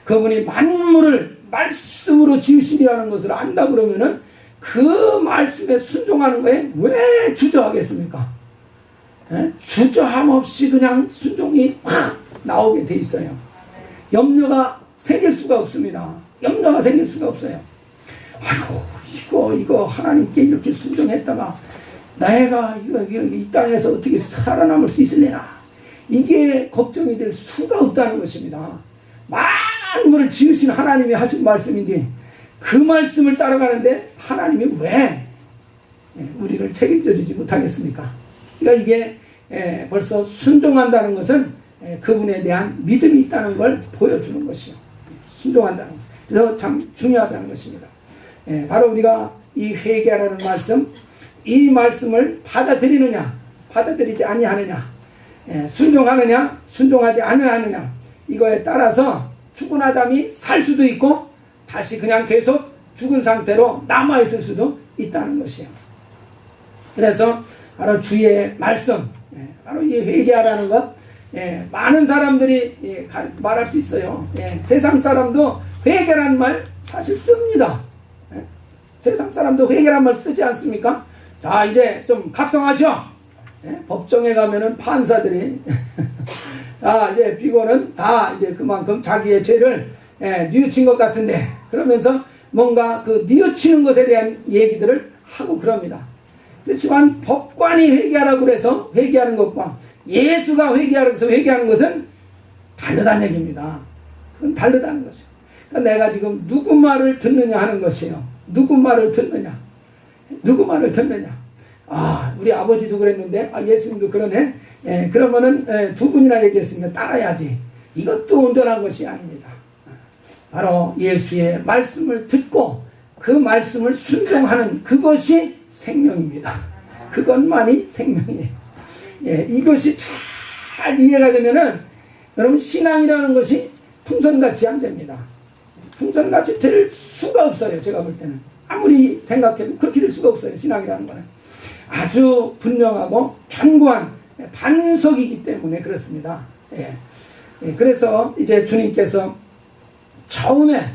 그분이 만물을 말씀으로 지으시리라는 것을 안다 그러면은 그 말씀에 순종하는 거에 왜 주저하겠습니까? 주저함 없이 그냥 순종이 확 나오게 돼 있어요. 염려가 생길 수가 없습니다. 염려가 생길 수가 없어요. 아이고 이거 하나님께 이렇게 순종했다가 내가 이 땅에서 어떻게 살아남을 수 있을래나, 이게 걱정이 될 수가 없다는 것입니다. 만물을 지으신 하나님이 하신 말씀인데 그 말씀을 따라가는데 하나님이 왜 우리를 책임져 주지 못하겠습니까? 그러니까 이게 벌써 순종한다는 것은 그분에 대한 믿음이 있다는 걸 보여주는 것이요. 순종한다는 것. 그래서 참 중요하다는 것입니다. 바로 우리가 이 회개하라는 말씀, 이 말씀을 받아들이느냐, 받아들이지 아니하느냐, 순종하느냐, 순종하지 아니하느냐, 이거에 따라서 죽은 아담이 살 수도 있고 다시 그냥 계속 죽은 상태로 남아있을 수도 있다는 것이에요. 그래서 바로 주의 말씀, 바로 이 회개하라는 것, 많은 사람들이 말할 수 있어요. 세상 사람도 회개라는 말 사실 씁니다. 세상 사람도 회개라는 말 쓰지 않습니까? 자, 이제 좀 각성하셔. 법정에 가면은 판사들이 자, 이제 피고는 다 이제 그만큼 자기의 죄를 뉘우친 것 같은데, 그러면서 뭔가 그 뉘우치는 것에 대한 얘기들을 하고 그럽니다. 그렇지만 법관이 회개하라고 그래서 회개하는 것과 예수가 회개하라고 해서 회개하는 것은 다르다는 얘기입니다. 그건 다르다는 것이에요. 그러니까 내가 지금 누구 말을 듣느냐 하는 것이에요. 누구 말을 듣느냐. 누구 말을 듣느냐. 우리 아버지도 그랬는데, 예수님도 그러네. 그러면은, 두 분이나 얘기했으니까 따라야지. 이것도 온전한 것이 아닙니다. 바로 예수의 말씀을 듣고 그 말씀을 순종하는 그것이 생명입니다. 그것만이 생명이에요. 이것이 잘 이해가 되면은, 여러분, 신앙이라는 것이 풍선같이 안 됩니다. 풍선같이 될 수가 없어요. 제가 볼 때는. 아무리 생각해도 그렇게 될 수가 없어요. 신앙이라는 거는. 아주 분명하고 견고한 반석이기 때문에 그렇습니다. 그래서 이제 주님께서 처음에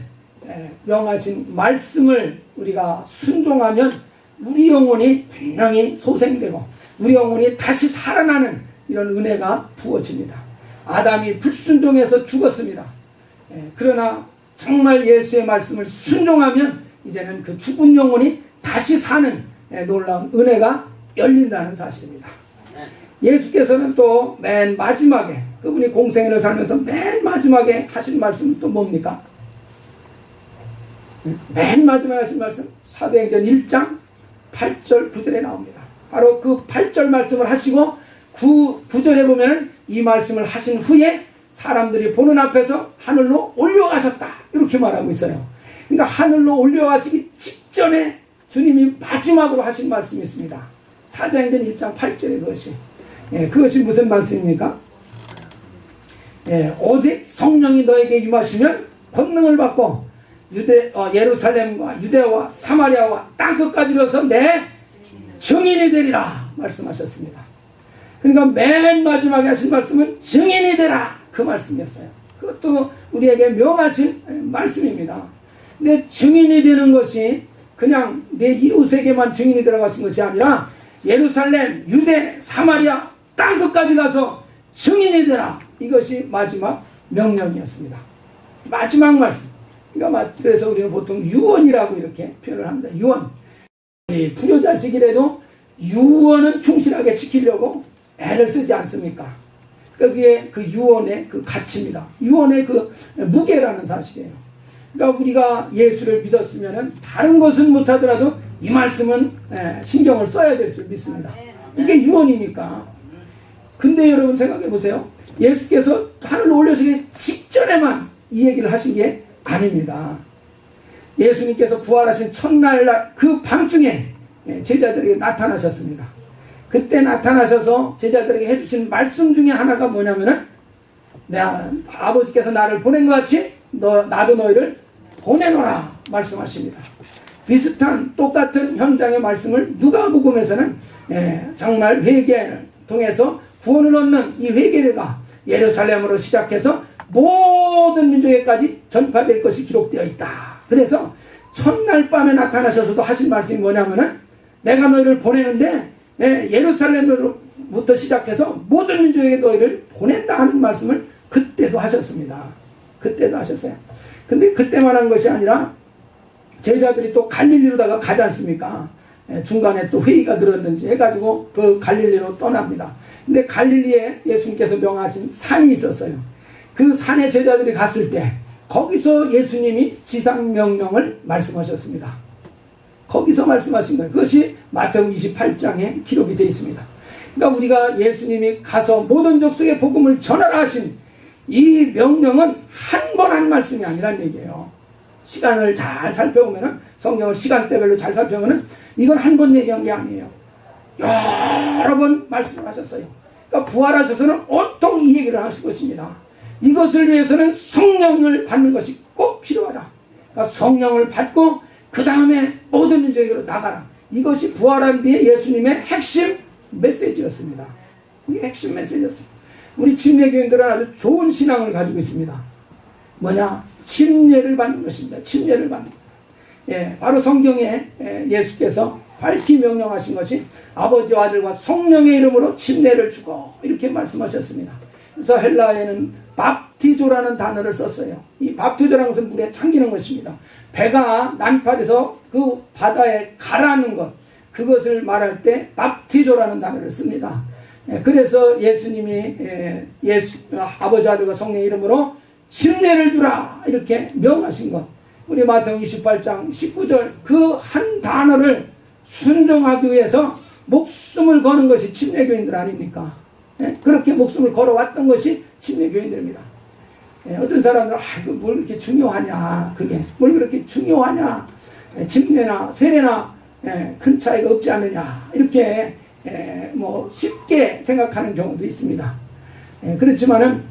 명하신 말씀을 우리가 순종하면 우리 영혼이 분명히 소생되고 우리 영혼이 다시 살아나는 이런 은혜가 부어집니다. 아담이 불순종해서 죽었습니다. 그러나 정말 예수의 말씀을 순종하면 이제는 그 죽은 영혼이 다시 사는 놀라운 은혜가 열린다는 사실입니다. 예수께서는 또 맨 마지막에 그분이 공생애를 살면서 맨 마지막에 하신 말씀은 또 뭡니까? 맨 마지막에 하신 말씀 사도행전 1장 8절 9절에 나옵니다. 바로 그 8절 말씀을 하시고 9절에 보면 이 말씀을 하신 후에 사람들이 보는 앞에서 하늘로 올려가셨다 이렇게 말하고 있어요. 그러니까 하늘로 올려가시기 직전에 주님이 마지막으로 하신 말씀이 있습니다. 사도행전 1장 8절에 그것이 그것이 무슨 말씀입니까? 오직 성령이 너에게 임하시면 권능을 받고 예루살렘과 유대와 사마리아와 땅끝까지 이르러서 내 증인이 되리라 말씀하셨습니다. 그러니까 맨 마지막에 하신 말씀은 증인이 되라 그 말씀이었어요. 그것도 우리에게 명하신 말씀입니다. 근데 증인이 되는 것이 그냥 내 이웃에게만 증인이 되라고 하신 것이 아니라 예루살렘, 유대, 사마리아 땅끝까지 가서 증인이 되라. 이것이 마지막 명령이었습니다. 마지막 말씀. 그러니까 그래서 우리는 보통 유언이라고 이렇게 표현을 합니다. 유언. 불효자식이라도 유언은 충실하게 지키려고 애를 쓰지 않습니까? 그게 그 유언의 그 가치입니다. 유언의 그 무게라는 사실이에요. 그러니까 우리가 예수를 믿었으면은 다른 것은 못하더라도 이 말씀은 신경을 써야 될 줄 믿습니다. 이게 유언이니까. 근데 여러분 생각해 보세요. 예수께서 하늘로 올려시기 직전에만 이 얘기를 하신 게 아닙니다. 예수님께서 부활하신 첫날 그 밤중에 제자들에게 나타나셨습니다. 그때 나타나셔서 제자들에게 해주신 말씀 중에 하나가 뭐냐면은 아버지께서 나를 보낸 것 같이 나도 너희를 보내노라 말씀하십니다. 비슷한 똑같은 현장의 말씀을 누가복음에서는 정말 회개를 통해서 구원을 얻는 이 회개가 예루살렘으로 시작해서 모든 민족에까지 전파될 것이 기록되어 있다. 그래서 첫날 밤에 나타나셔서도 하신 말씀이 뭐냐면은 내가 너희를 보내는데 예루살렘으로부터 시작해서 모든 민족에게 너희를 보낸다 하는 말씀을 그때도 하셨습니다. 그때도 하셨어요. 근데 그때만 한 것이 아니라 제자들이 또 갈릴리로다가 가지 않습니까? 중간에 또 회의가 들었는지 해가지고 그 갈릴리로 떠납니다. 근데 갈릴리에 예수님께서 명하신 산이 있었어요. 그 산에 제자들이 갔을 때 거기서 예수님이 지상명령을 말씀하셨습니다. 거기서 말씀하신 거예요. 그것이 마태복음 28장에 기록이 되어 있습니다. 그러니까 우리가 예수님이 가서 모든 족속에 복음을 전하라 하신 이 명령은 한 번 한 말씀이 아니란 얘기예요. 시간을 잘 살펴보면 성경을 시간대별로 잘 살펴보면 이건 한 번 얘기한 게 아니에요. 여러 번 말씀을 하셨어요. 그러니까 부활하셔서는 온통 이 얘기를 하실 것입니다. 이것을 위해서는 성령을 받는 것이 꼭 필요하다. 그러니까 성령을 받고 그 다음에 모든 민족에게로 나가라. 이것이 부활한 뒤에 예수님의 핵심 메시지였습니다. 이게 핵심 메시지였습니다. 우리 침례교인들은 아주 좋은 신앙을 가지고 있습니다. 뭐냐? 침례를 받는 것입니다. 침례를 받는 것. 바로 성경에 예수께서 밝히 명령하신 것이 아버지와 아들과 성령의 이름으로 침례를 주고 이렇게 말씀하셨습니다. 그래서 헬라어에는 밥티조라는 단어를 썼어요. 이 밥티조라는 것은 물에 잠기는 것입니다. 배가 난파돼서 그 바다에 가라앉는 것, 그것을 말할 때 밥티조라는 단어를 씁니다. 그래서 예수님이 아버지 아들과 성령의 이름으로 침례를 주라 이렇게 명하신 것. 우리 마태복음 28장 19절 그 한 단어를 순종하기 위해서 목숨을 거는 것이 침례교인들 아닙니까? 그렇게 목숨을 걸어왔던 것이 침례교인들입니다. 어떤 사람들은 뭘 그렇게 중요하냐, 그게 뭘 그렇게 중요하냐, 침례나 세례나 큰 차이가 없지 않느냐 이렇게 뭐 쉽게 생각하는 경우도 있습니다. 그렇지만은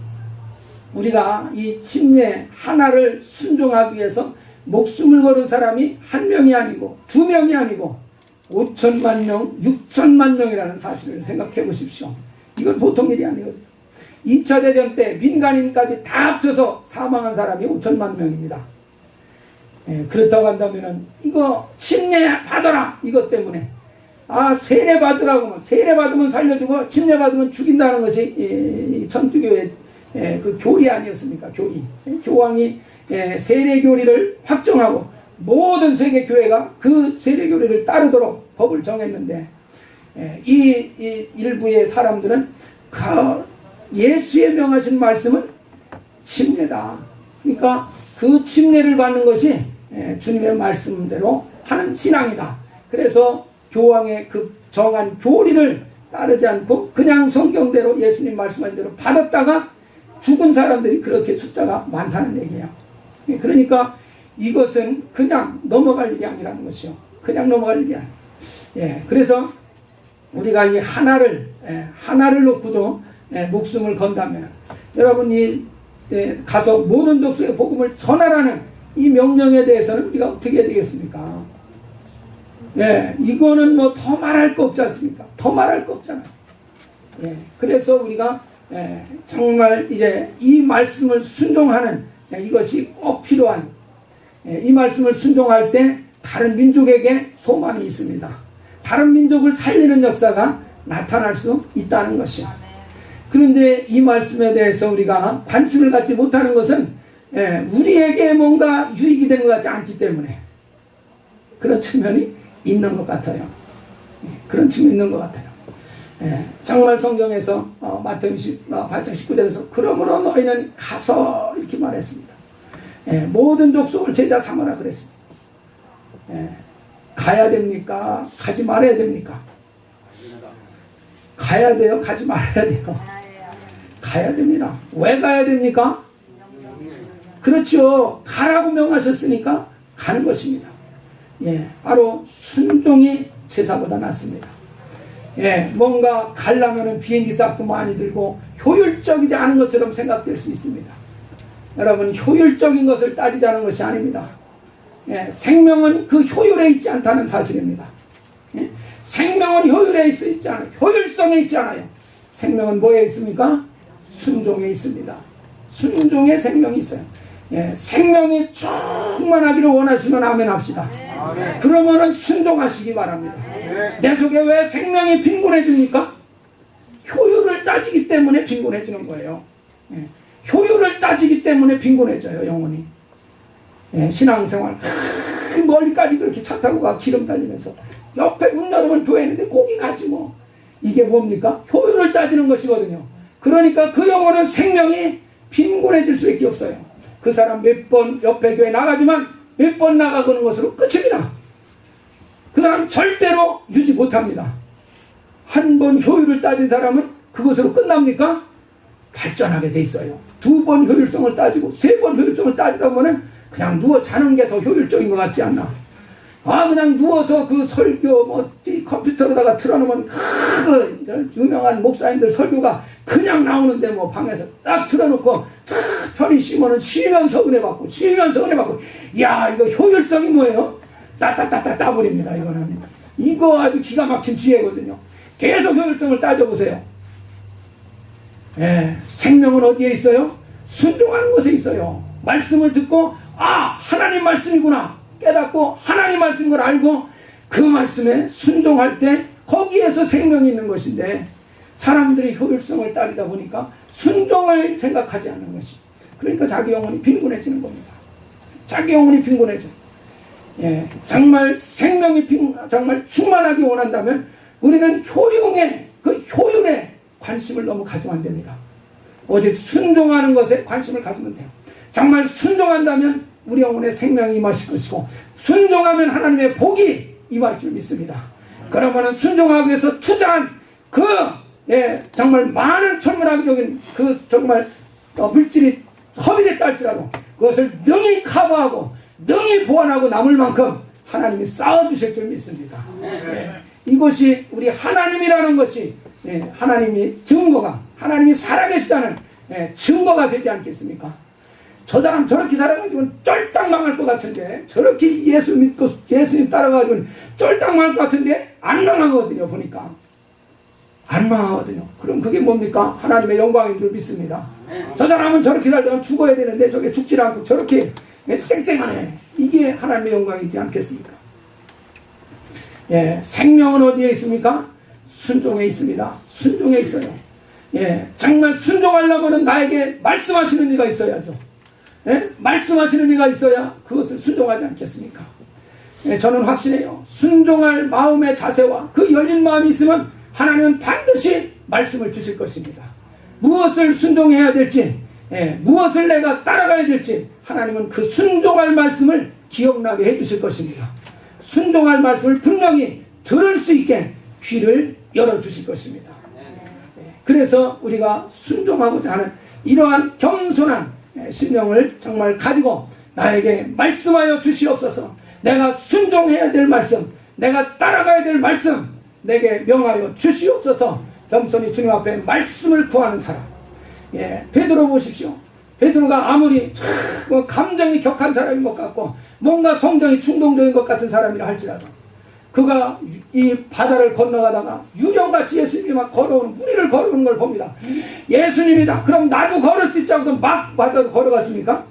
우리가 이 침례 하나를 순종하기 위해서 목숨을 걸은 사람이 한 명이 아니고 두 명이 아니고 5천만 명, 6천만 명이라는 사실을 생각해 보십시오. 이건 보통 일이 아니거든요. 2차 대전 때 민간인까지 다 합쳐서 사망한 사람이 5천만 명입니다. 그렇다고 한다면은 이거 침례 받아라 이것 때문에 세례 받으라고 세례 받으면 살려주고 침례 받으면 죽인다는 것이 이 천주교의 그 교리 아니었습니까? 교리. 교황이 세례 교리를 확정하고 모든 세계 교회가 그 세례 교리를 따르도록 법을 정했는데 이 일부의 사람들은 예수의 명하신 말씀은 침례다. 그러니까 그 침례를 받는 것이 주님의 말씀대로 하는 신앙이다. 그래서 교황의 그 정한 교리를 따르지 않고 그냥 성경대로 예수님 말씀하신 대로 받았다가 죽은 사람들이 그렇게 숫자가 많다는 얘기예요. 그러니까 이것은 그냥 넘어갈 일이 아니라는 것이요. 그냥 넘어갈 일이 아니에요. 그래서 우리가 이 하나를 놓고도 목숨을 건다면 여러분이 가서 모든 족속의 복음을 전하라는 이 명령에 대해서는 우리가 어떻게 해야 되겠습니까? 이거는 뭐 더 말할 거 없지 않습니까? 더 말할 거 없잖아요. 그래서 우리가 정말 이제 이 말씀을 순종하는 이것이 꼭 필요한 이 말씀을 순종할 때 다른 민족에게 소망이 있습니다. 다른 민족을 살리는 역사가 나타날 수 있다는 것이요. 그런데 이 말씀에 대해서 우리가 관심을 갖지 못하는 것은 우리에게 뭔가 유익이 되는 것 같지 않기 때문에 그런 측면이 있는 것 같아요. 그런 측면이 있는 것 같아요. 정말 성경에서 마태복음 8장 19절에서 그러므로 너희는 가서 이렇게 말했습니다. 모든 족속을 제자 삼으라 그랬습니다. 가야 됩니까? 가지 말아야 됩니까? 가야 돼요? 가지 말아야 돼요? 가야 됩니다. 왜 가야 됩니까? 그렇죠. 가라고 명하셨으니까 가는 것입니다. 바로 순종이 제사보다 낫습니다. 뭔가 가려면은 비행기 값도 많이 들고 효율적이지 않은 것처럼 생각될 수 있습니다. 여러분, 효율적인 것을 따지자는 것이 아닙니다. 생명은 그 효율에 있지 않다는 사실입니다. 생명은 효율에 있지 않아요. 효율성에 있지 않아요. 생명은 뭐에 있습니까? 순종에 있습니다. 순종에 생명이 있어요. 생명이 충만하기를 원하시면 아멘 합시다. 그러면은 순종하시기 바랍니다. 내 속에 왜 생명이 빈곤해집니까? 효율을 따지기 때문에 빈곤해지는 거예요. 효율을 따지기 때문에 빈곤해져요, 영혼이. 신앙생활 멀리까지 그렇게 차 타고 가 기름 달리면서 옆에 문 열으면 교회 있는데 거기 가지 뭐. 이게 뭡니까? 효율을 따지는 것이거든요. 그러니까 그 영혼은 생명이 빈곤해질 수밖에 없어요. 그 사람 몇 번 옆에 교회 나가지만 몇 번 나가고는 것으로 끝입니다. 그 사람 절대로 유지 못합니다. 한 번 효율을 따진 사람은 그것으로 끝납니까? 발전하게 돼 있어요. 두 번 효율성을 따지고 세 번 효율성을 따지다 보면 그냥 누워 자는 게 더 효율적인 것 같지 않나? 그냥 누워서 그 설교 컴퓨터로다가 틀어놓으면 그 유명한 목사님들 설교가 그냥 나오는데 뭐 방에서 딱 틀어놓고 편히 쉬면서 은혜 받고 야, 이거 효율성이 뭐예요? 따따따따 따버립니다. 이거는 이거 아주 기가 막힌 지혜거든요. 계속 효율성을 따져보세요. 생명은 어디에 있어요? 순종하는 곳에 있어요. 말씀을 듣고 하나님 말씀이구나 깨닫고 하나님 말씀인 걸 알고 그 말씀에 순종할 때 거기에서 생명이 있는 것인데 사람들이 효율성을 따지다 보니까 순종을 생각하지 않는 것이, 그러니까 자기 영혼이 빈곤해지는 겁니다. 자기 영혼이 빈곤해져. 정말 생명이 정말 충만하게 원한다면 우리는 그 효율에 관심을 너무 가지면 안 됩니다. 오직 순종하는 것에 관심을 가지면 돼요. 정말 순종한다면 우리 영혼의 생명이 임하실 것이고, 순종하면 하나님의 복이 임할 줄 믿습니다. 그러면은 순종하기 위해서 투자한 정말 많은 천문학적인 정말 물질이 허비됐다 할지라도 그것을 능히 커버하고 능히 보완하고 남을 만큼 하나님이 쌓아주실 줄 믿습니다. 이것이 우리 하나님이라는 것이 하나님이 하나님이 살아계시다는 증거가 되지 않겠습니까? 저 사람 저렇게 살아가지고는 쫄딱 망할 것 같은데, 저렇게 예수님 따라가지고는 쫄딱 망할 것 같은데 안 망하거든요. 보니까 안 망하거든요. 그럼 그게 뭡니까? 하나님의 영광인 줄 믿습니다. 저 사람은 저렇게 살다가 죽어야 되는데 저게 죽지 않고 저렇게 쌩쌩하네. 이게 하나님의 영광이지 않겠습니까? 생명은 어디에 있습니까? 순종에 있습니다. 순종에 있어요. 정말 순종하려면 나에게 말씀하시는 이가 있어야죠. 말씀하시는 이가 있어야 그것을 순종하지 않겠습니까? 저는 확신해요. 순종할 마음의 자세와 그 열린 마음이 있으면 하나님은 반드시 말씀을 주실 것입니다. 무엇을 순종해야 될지, 무엇을 내가 따라가야 될지 하나님은 그 순종할 말씀을 기억나게 해주실 것입니다. 순종할 말씀을 분명히 들을 수 있게 귀를 열어주실 것입니다. 그래서 우리가 순종하고자 하는 이러한 겸손한 심령을 정말 가지고 나에게 말씀하여 주시옵소서. 내가 순종해야 될 말씀, 내가 따라가야 될 말씀 내게 명하여 주시옵소서. 겸손히 주님 앞에 말씀을 구하는 사람. 베드로 보십시오. 베드로가 아무리 감정이 격한 사람인 것 같고 뭔가 성정이 충동적인 것 같은 사람이라 할지라도 그가 이 바다를 건너가다가 유령같이 예수님이 막 무리를 걸어오는 걸 봅니다. 예수님이다. 그럼 나도 걸을 수 있지 않고서 막 바다로 걸어갔습니까?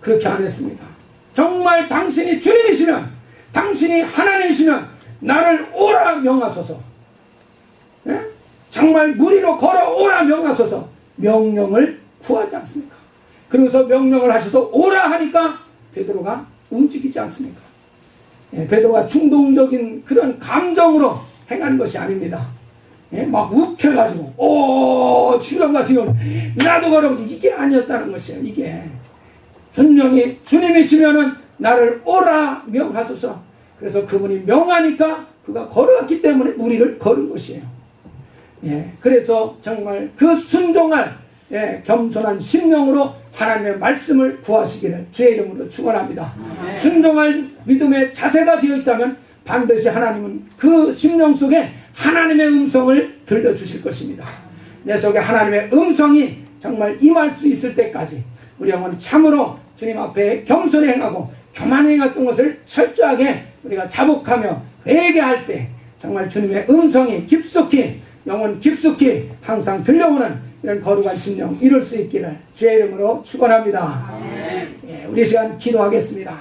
그렇게 안 했습니다. 정말 당신이 주님이시면, 당신이 하나님이시면 나를 오라 명하소서. 정말 무리로 걸어오라 명하소서. 명령을 구하지 않습니까? 그러고서 명령을 하셔서 오라 하니까 베드로가 움직이지 않습니까? 베드로가 충동적인 그런 감정으로 행하는 것이 아닙니다. 막 욱해가지고 주령 같은 경우는 나도 걸어오지, 이게 아니었다는 것이에요. 이게 분명히 주님이시면은 나를 오라 명하소서. 그래서 그분이 명하니까 그가 걸어왔기 때문에 무리를 걸은 것이에요. 그래서 정말 그 순종할 겸손한 심령으로 하나님의 말씀을 구하시기를 주의 이름으로 축원합니다. 순종할 믿음의 자세가 되어 있다면 반드시 하나님은 그 심령 속에 하나님의 음성을 들려주실 것입니다. 내 속에 하나님의 음성이 정말 임할 수 있을 때까지 우리 영혼 참으로 주님 앞에 겸손히 행하고 교만히 행했던 것을 철저하게 우리가 자복하며 회개할 때 정말 주님의 음성이 깊숙이, 영혼 깊숙이 항상 들려오는 이런 거룩한 심령 이룰 수 있기를 주의 이름으로 축원합니다. 우리 시간 기도하겠습니다.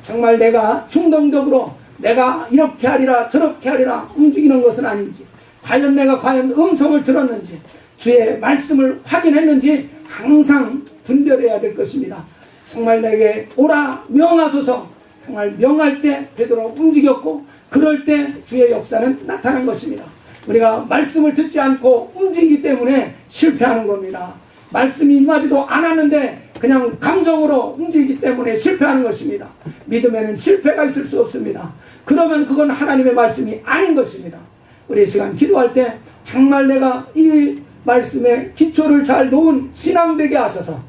정말 내가 충동적으로 내가 이렇게 하리라 저렇게 하리라 움직이는 것은 아닌지, 과연 내가 음성을 들었는지, 주의 말씀을 확인했는지 항상 분별해야 될 것입니다. 정말 내게 오라 명하소서. 정말 명할 때 베드로 움직였고 그럴 때 주의 역사는 나타난 것입니다. 우리가 말씀을 듣지 않고 움직이기 때문에 실패하는 겁니다. 말씀이 임하지도 않았는데 그냥 감정으로 움직이기 때문에 실패하는 것입니다. 믿음에는 실패가 있을 수 없습니다. 그러면 그건 하나님의 말씀이 아닌 것입니다. 우리 시간 기도할 때 정말 내가 이 말씀의 기초를 잘 놓은 신앙 되게 하셔서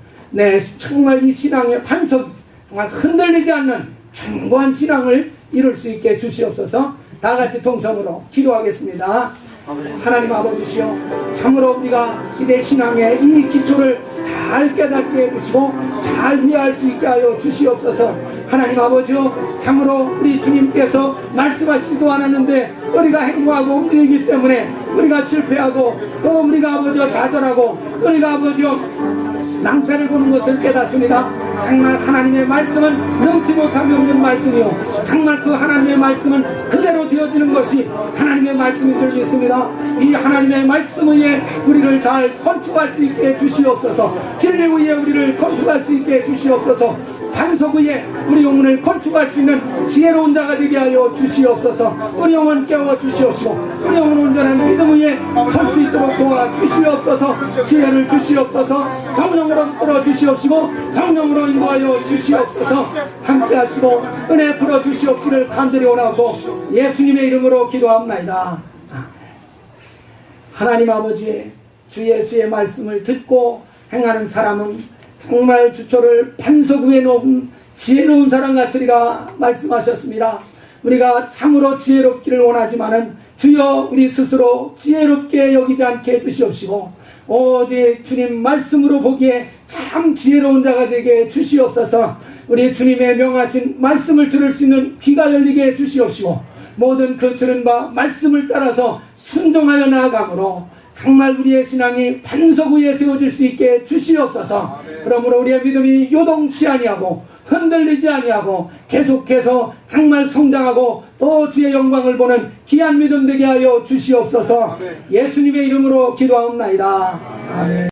정말 이 신앙의 반석 정말 흔들리지 않는 견고한 신앙을 이룰 수 있게 주시옵소서. 다 같이 동성으로 기도하겠습니다. 하나님 아버지시여, 참으로 우리가 이제 신앙의 이 기초를 잘 깨닫게 해주시고 잘 이해할 수 있게 하여 주시옵소서. 하나님 아버지여, 참으로 우리 주님께서 말씀하시지도 않았는데 우리가 행동하고 움직이기 때문에 우리가 실패하고 또 우리가 아버지여 좌절하고 우리가 아버지여 낭패를 보는 것을 깨닫습니다. 정말 하나님의 말씀은 넘지 못함이 없는 말씀이요, 정말 그 하나님의 말씀은 그대로 되어지는 것이 하나님의 말씀인 줄 믿습니다. 이 하나님의 말씀 위에 우리를 잘 건축할 수 있게 해주시옵소서. 진리 위에 우리를 건축할 수 있게 해주시옵소서. 반석 위에 우리 영혼을 건축할 수 있는 지혜로운 자가 되게 하여 주시옵소서. 우리 영혼 깨워 주시옵시고 우리 영혼 온전한 믿음 위에 설 수 있도록 도와 주시옵소서. 지혜를 주시옵소서. 성령으로 끌어 주시옵시고 성령으로 인도하여 주시옵소서. 함께 하시고 은혜 풀어 주시옵기를 간절히 원하고 예수님의 이름으로 기도합나이다. 하나님 아버지, 주 예수의 말씀을 듣고 행하는 사람은 정말 주초를 반석 위에 놓은 지혜로운 사람 같으리라 말씀하셨습니다. 우리가 참으로 지혜롭기를 원하지만은 주여 우리 스스로 지혜롭게 여기지 않게 해주시옵시고 오직 주님 말씀으로 보기에 참 지혜로운 자가 되게 주시옵소서. 우리 주님의 명하신 말씀을 들을 수 있는 귀가 열리게 해주시옵시고 모든 그 들은 바 말씀을 따라서 순종하여 나아가므로 정말 우리의 신앙이 반석 위에 세워질 수 있게 주시옵소서. 그러므로 우리의 믿음이 요동치 아니하고 흔들리지 아니하고 계속해서 정말 성장하고 또 주의 영광을 보는 귀한 믿음 되게 하여 주시옵소서. 예수님의 이름으로 기도하옵나이다. 아멘.